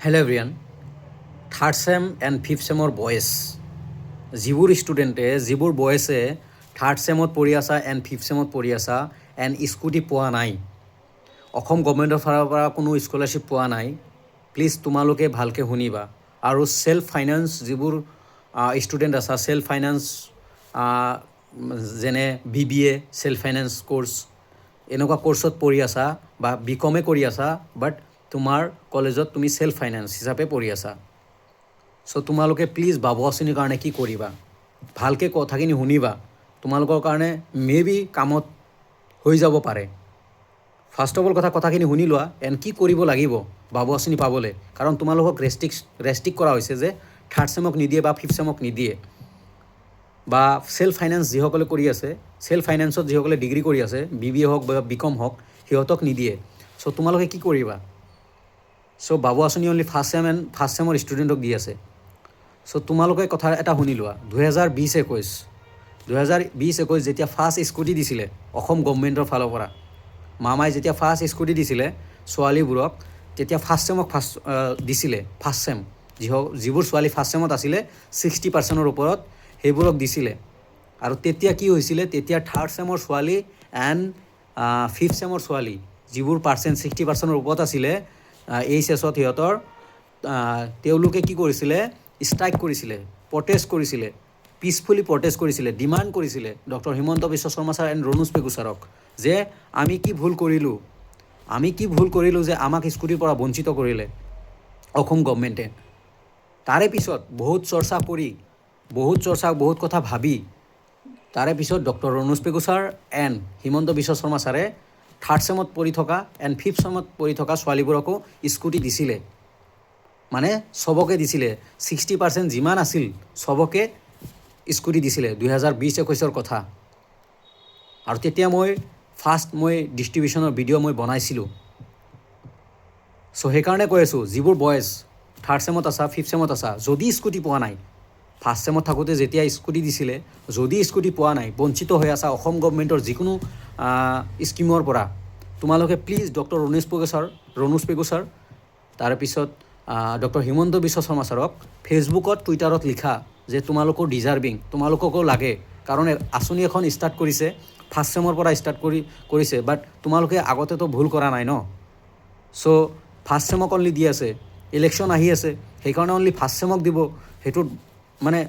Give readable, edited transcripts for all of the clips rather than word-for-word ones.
Hello' everyone, third sem and fifth ছেমৰ boys যিবোৰ বয়েজে থাৰ্ড ছেমত পঢ়ি আছা এণ্ড ফিফ্থ ছেমত পঢ়ি আছা এণ্ড স্কুটি পোৱা নাই, অসম গভৰ্ণমেণ্টৰ ফালৰ পৰা কোনো স্কলাৰশ্বিপ পোৱা নাই, প্লিজ তোমালোকে ভালকৈ শুনিবা। আৰু ছেল্ফ ফাইনেন্স যিবোৰ ষ্টুডেণ্ট আছা, ছেল্ফ ফাইনেন্স যেনে BBA ছেল্ফ ফাইনেন্স কোৰ্চ, এনেকুৱা কোৰ্চত পঢ়ি আছা বা BCom কৰি আছা, বাট তোমাৰ কলেজত তুমি ছেল্ফ ফাইনেন্স হিচাপে পঢ়ি আছা। চ' তোমালোকে প্লিজ বাবু আঁচনিৰ কাৰণে কি কৰিবা, ভালকৈ কথাখিনি শুনিবা, তোমালোকৰ কাৰণে বি কামত হৈ যাব পাৰে। ফাৰ্ষ্ট অফ অল কথাখিনি শুনি লোৱা এণ্ড কি কৰিব লাগিব বাবু আঁচনি পাবলৈ, কাৰণ তোমালোকক ৰেষ্ট্ৰিক্ট কৰা হৈছে যে থাৰ্ড ছেমক নিদিয়ে বা ফিফ্থ ছেমক নিদিয়ে, বা ছেল্ফ ফাইনেন্স যিসকলে কৰি আছে, ছেল্ফ ফাইনেন্সত যিসকলে ডিগ্ৰী কৰি আছে, BBA হওক বা BCom হওক, সিহঁতক নিদিয়ে। চ' তোমালোকে কি কৰিবা? চ' বাবু আঁচনি অনলি ফাৰ্ষ্ট ছেমৰ ষ্টুডেণ্টক দি আছে। চ' তোমালোকে কথা এটা শুনি লোৱা, 2020-21 যেতিয়া ফাৰ্ষ্ট স্কুটি দিছিলে অসম গভৰ্ণমেণ্টৰ ফালৰ পৰা, মামাই যেতিয়া ফাৰ্ষ্ট স্কুটি দিছিলে ছোৱালীবোৰক, তেতিয়া ফাৰ্ষ্ট ছেমক দিছিলে। ফাৰ্ষ্ট ছেম যিবোৰ ছোৱালী ফাৰ্ষ্ট ছেমত আছিলে 60% ওপৰত, সেইবোৰক দিছিলে। আৰু তেতিয়া কি হৈছিলে, তেতিয়া থাৰ্ড ছেমৰ ছোৱালী এণ্ড ফিফ্থ ছেমৰ ছোৱালী যিবোৰ 60%-ৰ ওপৰত আছিলে HSত, সিহঁতৰ তেওঁলোকে কি কৰিছিলে, ষ্ট্ৰাইক কৰিছিলে, প্ৰটেষ্ট কৰিছিলে, পিচফুলি প্ৰটেষ্ট কৰিছিলে, ডিমাণ্ড কৰিছিলে doctor Himanta Biswa Sarma sir and Ranoj Pegu ছাৰক যে আমি কি ভুল কৰিলোঁ যে আমাক স্কুটিৰ পৰা বঞ্চিত কৰিলে অসম গভৰ্ণমেণ্টে। তাৰে পিছত বহুত কথা ভাবি তাৰে পিছত doctor Ranoj Pegu sir and Himanta Biswa Sarma ছাৰে থাৰ্ড ছেমত পঢ়ি থকা এণ্ড ফিফ্থ ছেমত পঢ়ি থকা ছোৱালীবোৰকো স্কুটি দিছিলে। মানে চবকে দিছিলে, 60% যিমান আছিল চবকে স্কুটি দিছিলে 2020-21 কথা। আৰু তেতিয়া মই ডিষ্ট্ৰিবিউশ্যনৰ ভিডিঅ' মই বনাইছিলোঁ। চ' সেইকাৰণে কৈ আছোঁ, যিবোৰ বয়েজ থাৰ্ড ছেমত আছা, ফিফ্থ ছেমত আছা, যদি স্কুটি পোৱা নাই, ফাৰ্ষ্ট ছেমত থাকোঁতে যেতিয়া স্কুটি দিছিলে, যদি স্কুটি পোৱা নাই, বঞ্চিত হৈ আছা অসম গভৰ্ণমেণ্টৰ যিকোনো স্কিমৰ পৰা, তোমালোকে please doctor Ranoj Pegu sir তাৰপিছত ডক্টৰ হিমন্ত বিশ্ব শৰ্মা ছাৰক ফেচবুকত, টুইটাৰত লিখা যে তোমালোকৰ ডিজাৰ্ভিং, তোমালোককো লাগে। কাৰণ আঁচনি এখন ষ্টাৰ্ট কৰিছে, ফাৰ্ষ্ট ছেমৰ পৰা ষ্টাৰ্ট কৰিছে, বাট তোমালোকে আগতেতো ভুল কৰা নাই ন। চ' ফাৰ্ষ্ট ছেমক অনলি দি আছে, ইলেকশ্যন আহি আছে, সেইকাৰণে অনলি ফাৰ্ষ্ট ছেমক দিব, সেইটোত মানে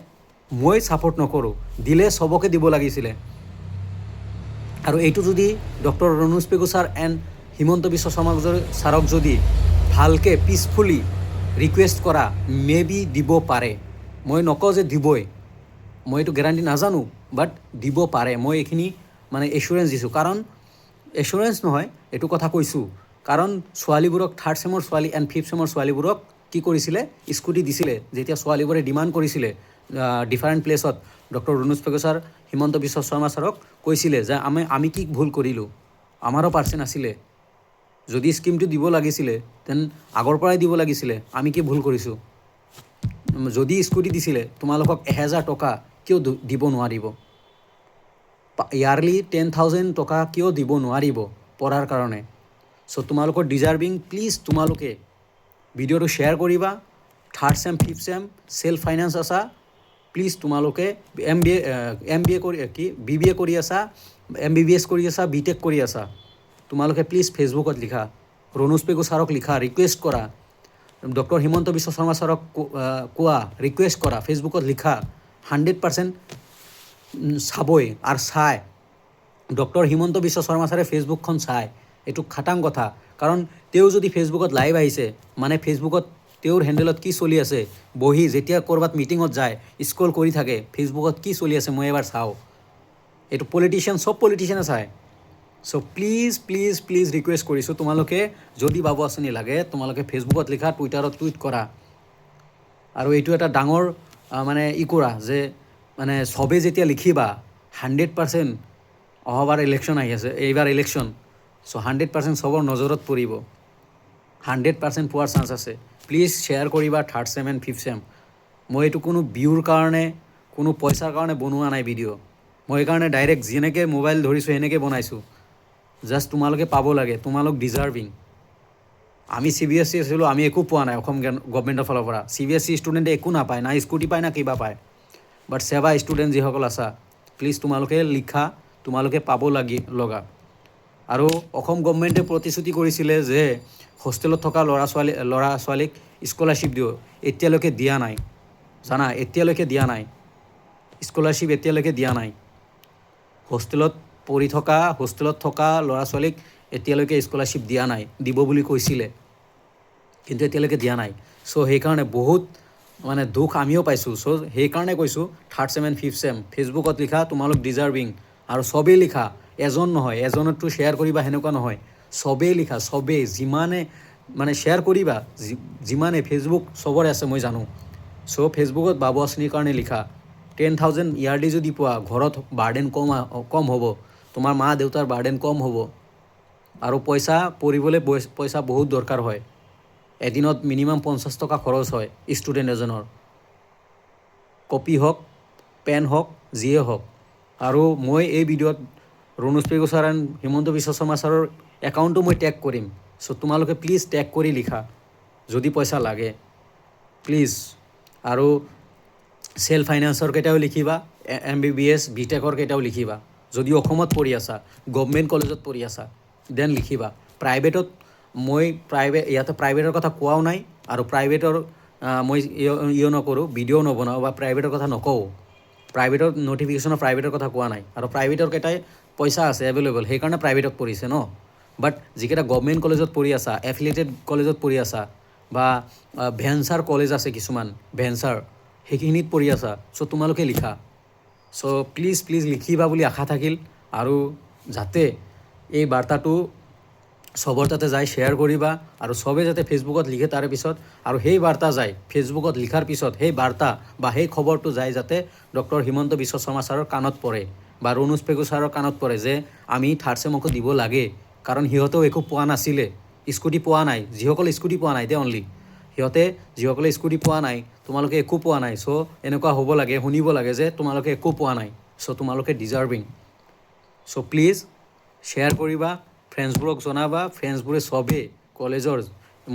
মই ছাপোৰ্ট নকৰোঁ। দিলে চবকে দিব লাগিছিলে। আৰু এইটো যদি doctor Ranoj Pegu sir and Himanta Biswa Sarma ছাৰক যদি ভালকৈ পিচফুলি ৰিকুৱেষ্ট কৰা, বি দিব পাৰে। মই নকওঁ যে দিবই, মই এইটো গেৰাণ্টি নাজানো, বাট দিব পাৰে। মই এইখিনি মানে এচুৰেঞ্চ দিছোঁ, কাৰণ এচুৰেঞ্চ নহয়, এইটো কথা কৈছোঁ কাৰণ ছোৱালীবোৰক, থাৰ্ড ছেমৰ ছোৱালী এণ্ড ফিফ্থ ছেমৰ ছোৱালীবোৰক কি কৰিছিলে, স্কুটি দিছিলে। যেতিয়া ছোৱালীবোৰে ডিমাণ্ড কৰিছিলে ডিফাৰেণ্ট প্লেছত, ডক্টৰ ৰণোজ পেগু ছাৰ, হিমন্ত বিশ্ব শৰ্মা ছাৰক কৈছিলে যে আমি কি ভুল কৰিলোঁ, আমাৰো পাৰ্চেণ্ট আছিলে, যদি স্কিমটো দিব লাগিছিলে তেন আগৰ পৰাই দিব লাগিছিলে, আমি কি ভুল কৰিছোঁ। যদি স্কুটি দিছিলে, তোমালোকক 1000 টকা কিয় দিব নোৱাৰিব, ইয়াৰলি 10,000 টকা কিয় দিব নোৱাৰিব পঢ়াৰ কাৰণে। চ' তোমালোকৰ ডিজাৰ্ভিং, প্লিজ তোমালোকে ভিডিঅ'টো শ্বেয়াৰ কৰিবা। Third sem, fifth sem, self finance আছা, প্লিজ তোমালোকে BBA কৰি আছা, MBBS কৰি আছা, BTech কৰি আছা, তোমালোকে প্লিজ ফেচবুকত লিখা, ৰণোজ পেগু ছাৰক লিখা, ৰিকুৱেষ্ট কৰা, ডক্টৰ হিমন্ত বিশ্ব শৰ্মা ছাৰক কোৱা, ৰিকুৱেষ্ট কৰা, ফেচবুকত লিখা। 100% চাবই আৰু চাই, ডক্টৰ হিমন্ত বিশ্ব শৰ্মা ছাৰে ফেচবুকখন চায়, এইটো খাটাং কথা। কাৰণ তেওঁ যদি ফেচবুকত লাইভ আহিছে, মানে ফেচবুকত তেওঁৰ হেণ্ডেলত কি চলি আছে, বহি যেতিয়া ক'ৰবাত মিটিঙত যায় স্ক্ৰল কৰি থাকে, ফেচবুকত কি চলি আছে মই এবাৰ চাওঁ। এইটো চব পলিটিচিয়ানে চায়। চ' প্লিজ ৰিকুৱেষ্ট কৰিছোঁ, তোমালোকে যদি বাবু আঁচনি লাগে, তোমালোকে ফেচবুকত লিখা, টুইটাৰত টুইট কৰা। আৰু এইটো এটা ডাঙৰ মানে কৰা যে মানে চবেই যেতিয়া লিখিবা, 100% অহাবাৰ ইলেকশ্যন আহি আছে, এইবাৰ ইলেকশ্যন, চ' 100% চবৰ নজৰত পৰিব, 100% পোৱাৰ চান্স আছে। প্লিজ শ্বেয়াৰ কৰিবা third sem and fifth sem. মই এইটো কোনো ভিউৰ কাৰণে, কোনো পইচাৰ কাৰণে বনোৱা নাই ভিডিঅ', মই সেইকাৰণে ডাইৰেক্ট যেনেকৈ মোবাইল ধৰিছোঁ সেনেকৈ বনাইছোঁ। জাষ্ট তোমালোকে পাব লাগে, তোমালোক ডিজাৰ্ভিং। আমি CBSE আছিলোঁ, আমি একো পোৱা নাই অসম গভৰ্ণমেণ্টৰ ফালৰ পৰা। CBSE ষ্টুডেণ্টে একো নাপায়, না স্কুটি পায় না কিবা পায়। বাট ছেবা ষ্টুডেণ্ট যিসকল আছা, প্লিজ তোমালোকে লিখা, তোমালোকে পাব লগা। আৰু অসম গভৰ্ণমেণ্টে প্ৰতিশ্ৰুতি কৰিছিলে যে হোষ্টেলত থকা ল'ৰা ছোৱালীক স্কলাৰশ্বিপ দিওঁ, এতিয়ালৈকে দিয়া নাই জানা, এতিয়ালৈকে দিয়া নাই। স্কলাৰশ্বিপ এতিয়ালৈকে দিয়া নাই। হোষ্টেলত থকা ল'ৰা ছোৱালীক এতিয়ালৈকে স্কলাৰশ্বিপ দিয়া নাই, দিব বুলি কৈছিলে, কিন্তু এতিয়ালৈকে দিয়া নাই। চ' সেইকাৰণে বহুত মানে দুখ আমিও পাইছোঁ। চ' সেইকাৰণে কৈছোঁ 3rd চেম এণ্ড 5th চেম ফেচবুকত লিখা, তোমালোক ডিজাৰ্ভিং। আৰু চবেই লিখা, এজন নহয়, এজনতো শ্বেয়াৰ কৰিবা সেনেকুৱা নহয়, চবেই লিখা, চবেই যিমানে মানে শ্বেয়াৰ কৰিবা, যিমানে ফেচবুক চবৰে আছে মই জানো। চ' ফেচবুকত বাবু আঁচনিৰ কাৰণে লিখা। 10,000 ইয়াৰ্লি যদি পোৱা, ঘৰত বাৰ্ডেন কম হ'ব, তোমাৰ মা দেউতাৰ বাৰ্ডেন কম হ'ব। আৰু পঢ়িবলৈ পইচা বহুত দৰকাৰ হয়। এদিনত মিনিমাম 50 টকা খৰচ হয় ষ্টুডেণ্ট এজনৰ, কপি হওক, পেন হওক, যিয়ে হওক। আৰু মই এই ভিডিঅ'ত ৰণোজ পেগু ছাৰ এণ্ড হিমন্ত বিশ্ব শৰ্মা ছাৰৰ একাউণ্টটো মই টেগ কৰিম। চ' তোমালোকে প্লিজ টেগ কৰি লিখা যদি পইচা লাগে, প্লিজ। আৰু চেল্ফ ফাইনেন্সৰ কেইটাও লিখিবা, MBBS BTechৰ কেইটাও লিখিবা। যদি অসমত পঢ়ি আছা, গভৰ্ণমেণ্ট কলেজত পঢ়ি আছা, দেন লিখিবা। প্ৰাইভেটত ইয়াতে প্ৰাইভেটৰ কথা কোৱাও নাই, আৰু প্ৰাইভেটৰ মই নকৰোঁ, ভিডিঅ' নবনাওঁ বা প্ৰাইভেটৰ কথা নকওঁ। প্ৰাইভেটৰ ন'টিফিকেশ্যনৰ প্ৰাইভেটৰ কথা কোৱা নাই। আৰু প্ৰাইভেটৰ কেইটাই পইচা আছে এভেইলেবল, সেইকাৰণে প্ৰাইভেটত পঢ়িছে ন। বাট যিকেইটা গভৰ্ণমেণ্ট কলেজত পঢ়ি আছা, এফিলিয়েটেড কলেজত পঢ়ি আছা, বা ভেঞ্চাৰ কলেজ আছে কিছুমান, ভেঞ্চাৰ, সেইখিনিত পঢ়ি আছা, চ' তোমালোকে লিখা। চ' প্লিজ লিখিবা বুলি আশা থাকিল। আৰু যাতে এই বাৰ্তাটো চবৰ তাতে যায়, শ্বেয়াৰ কৰিবা। আৰু চবে যাতে ফেচবুকত লিখে তাৰে পিছত, আৰু সেই বাৰ্তা যায় ফেচবুকত লিখাৰ পিছত, সেই বাৰ্তা বা সেই খবৰটো যায় যাতে ডক্টৰ হিমন্ত বিশ্ব শৰ্মা ছাৰৰ কাণত পৰে, বা ৰণোজ পেগু ছাৰৰ কাণত পৰে, যে আমি 3rd চেমকো দিব লাগে। কাৰণ সিহঁতেও একো পোৱা নাছিলে, স্কুটি পোৱা নাই। যিসকলে স্কুটি পোৱা নাই, অনলি যিসকলে স্কুটি পোৱা নাই, তোমালোকে একো পোৱা নাই। চ' এনেকুৱা হ'ব লাগে, শুনিব লাগে যে তোমালোকে একো পোৱা নাই, চ' তোমালোকে ডিজাৰ্ভিং। চ' প্লিজ শ্বেয়াৰ কৰিবা, ফ্ৰেণ্ডছবোৰক জনাবা। ফ্ৰেণ্ডছবোৰে চবেই কলেজৰ,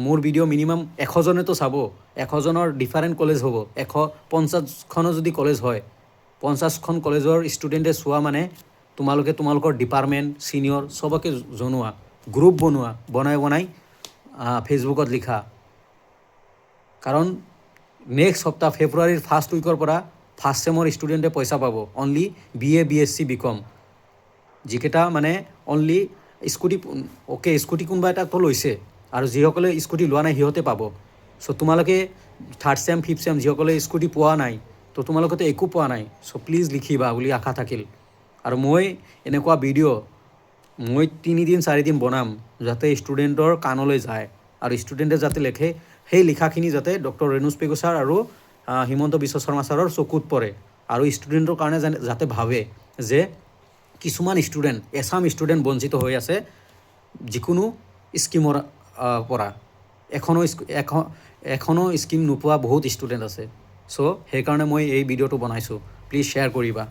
মোৰ ভিডিঅ' মিনিমাম 100জনেতো চাব, 100জনৰ ডিফাৰেণ্ট কলেজ হ'ব। 150খনো যদি কলেজ হয়, 50খন কলেজৰ ষ্টুডেণ্টে চোৱা মানে তোমালোকে তোমালোকৰ ডিপাৰ্টমেণ্ট ছিনিয়ৰ চবকে জনোৱা, গ্ৰুপ বনাই ফেচবুকত লিখা। কাৰণ নেক্সট সপ্তাহ ফেব্ৰুৱাৰীৰ 1st উইকৰ পৰা 1st চেমৰ ষ্টুডেণ্টে পইচা পাব, অনলি BA BSc BCom, যিকেইটা মানে অনলি স্কুটি কোনোবা এটাতো লৈছে, আৰু যিসকলে স্কুটি লোৱা নাই সিহঁতে পাব। চ' তোমালোকে 3rd চেম 5th চেম যিসকলে স্কুটি পোৱা নাই, তো তোমালোকেতো একো পোৱা নাই। চ' প্লিজ লিখিবা বুলি আশা থাকিল। আৰু মই এনেকুৱা ভিডিঅ' 3 দিন 4 দিন বনাম, যাতে ষ্টুডেণ্টৰ কাণলৈ যায়, আৰু ষ্টুডেণ্টে যাতে লিখে, সেই লিখাখিনি যাতে ডক্টৰ ৰণোজ পেগু ছাৰ আৰু হিমন্ত বিশ্ব শৰ্মা ছাৰৰ চকুত পৰে। আৰু ষ্টুডেণ্টৰ কাৰণে যাতে ভাবে যে কিছুমান এছাম ষ্টুডেণ্ট বঞ্চিত হৈ আছে যিকোনো স্কিমৰ পৰা। এখনো স্কিম নোপোৱা বহুত ষ্টুডেণ্ট আছে। চ' সেইকাৰণে মই এই ভিডিঅ'টো বনাইছোঁ, প্লিজ শ্বেয়াৰ কৰিবা।